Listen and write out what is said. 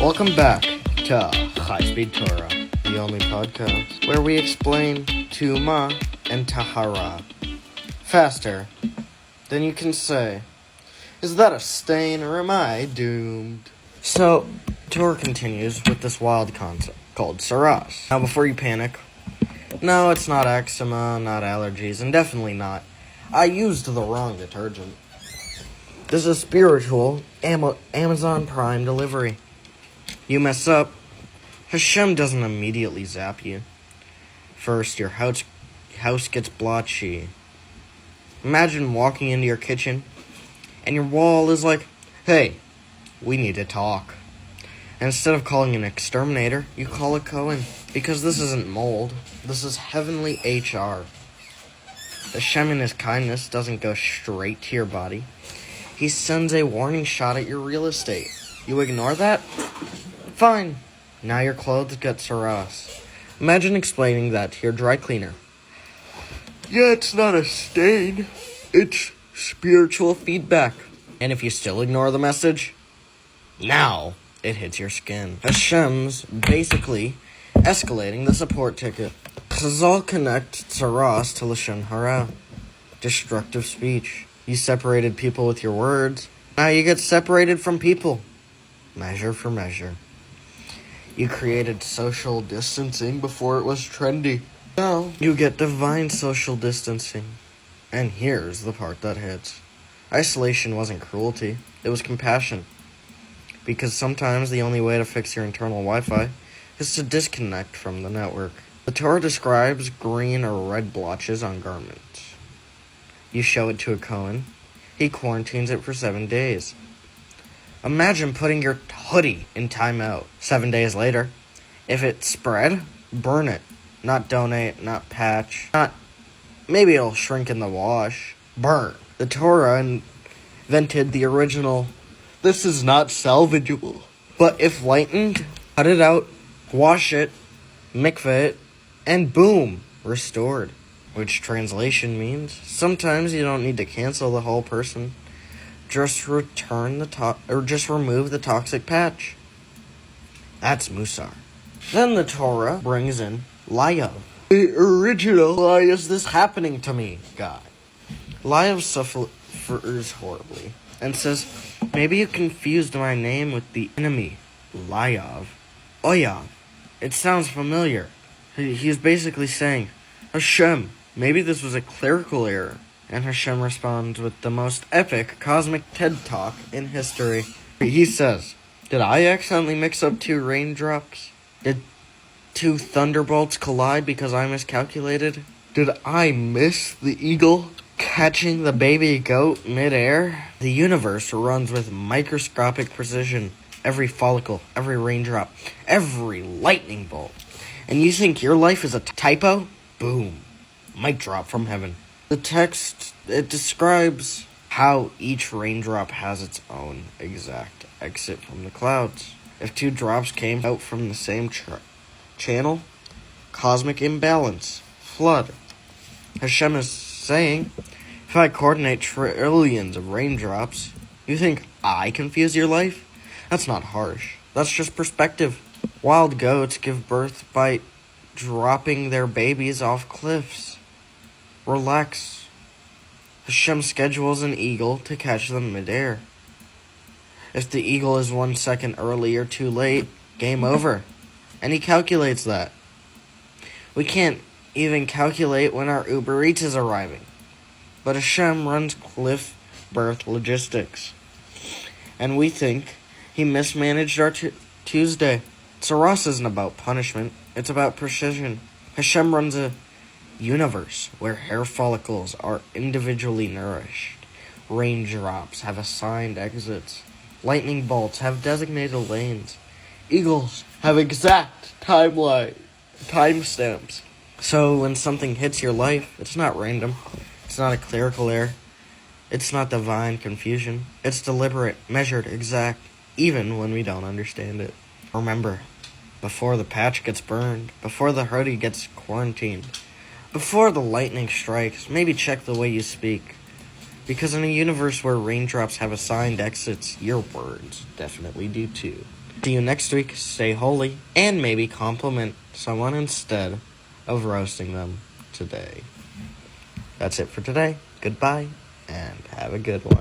Welcome back to CHAISPEED TORAH, the only podcast where we explain Tuma and Tahara faster than you can say. Is that a stain or am I doomed? So, Torah continues with this wild concept called saras. Now, before you panic, no, it's not eczema, not allergies, and definitely not. I used the wrong detergent. This is spiritual Amazon Prime delivery. You mess up, Hashem doesn't immediately zap you. First, your house gets blotchy. Imagine walking into your kitchen, and your wall is like, hey, we need to talk. And instead of calling an exterminator, you call a Cohen. Because this isn't mold, this is heavenly HR. Hashem in his kindness doesn't go straight to your body. He sends a warning shot at your real estate. You ignore that? Fine. Now your clothes get saras. Imagine explaining that to your dry cleaner. Yeah, it's not a stain. It's spiritual feedback. And if you still ignore the message, now it hits your skin. Hashem's basically escalating the support ticket. Chazal connect saras to Lashon Hara, destructive speech. You separated people with your words. Now you get separated from people. Measure for measure. You created social distancing before it was trendy. Now you get divine social distancing. And here's the part that hits. Isolation wasn't cruelty. It was compassion. Because sometimes the only way to fix your internal Wi-Fi is to disconnect from the network. The Torah describes green or red blotches on garments. You show it to a Cohen. He quarantines it for 7 days. Imagine putting your hoodie in timeout 7 days later. If it spread, burn it. Not donate, not patch, not maybe it'll shrink in the wash. Burn. The Torah invented the original, this is not salvageable. But if lightened, cut it out, wash it, mikveh it, and boom, restored. Which translation means sometimes you don't need to cancel the whole person. Just remove the toxic patch. That's Musar. Then the Torah brings in Layav. The original, why is this happening to me, guy? Layav suffers horribly and says, maybe you confused my name with the enemy, Layav. Oyav. It sounds familiar. He's basically saying, Hashem, maybe this was a clerical error. And Hashem responds with the most epic cosmic TED Talk in history. He says, did I accidentally mix up 2 raindrops? Did 2 thunderbolts collide because I miscalculated? Did I miss the eagle catching the baby goat midair? The universe runs with microscopic precision. Every follicle, every raindrop, every lightning bolt. And you think your life is a typo? Boom. Mic drop from heaven. The text, it describes how each raindrop has its own exact exit from the clouds. If 2 drops came out from the same channel, cosmic imbalance, flood. Hashem is saying, if I coordinate trillions of raindrops, you think I confuse your life? That's not harsh. That's just perspective. Wild goats give birth by dropping their babies off cliffs. Relax. Hashem schedules an eagle to catch them midair. If the eagle is 1 second early or too late, game over. And he calculates that. We can't even calculate when our Uber Eats is arriving. But Hashem runs cliff birth logistics. And we think he mismanaged our Tuesday. Saras isn't about punishment. It's about precision. Hashem runs a universe where hair follicles are individually nourished. Raindrops have assigned exits. Lightning bolts have designated lanes. Eagles have exact timestamps. So when something hits your life, it's not random. It's not a clerical error. It's not divine confusion. It's deliberate, measured, exact, even when we don't understand it. Remember, before the patch gets burned, before the hoodie gets quarantined, before the lightning strikes, maybe check the way you speak. Because in a universe where raindrops have assigned exits, your words definitely do too. See you next week. Stay holy, and maybe compliment someone instead of roasting them today. That's it for today. Goodbye, and have a good one.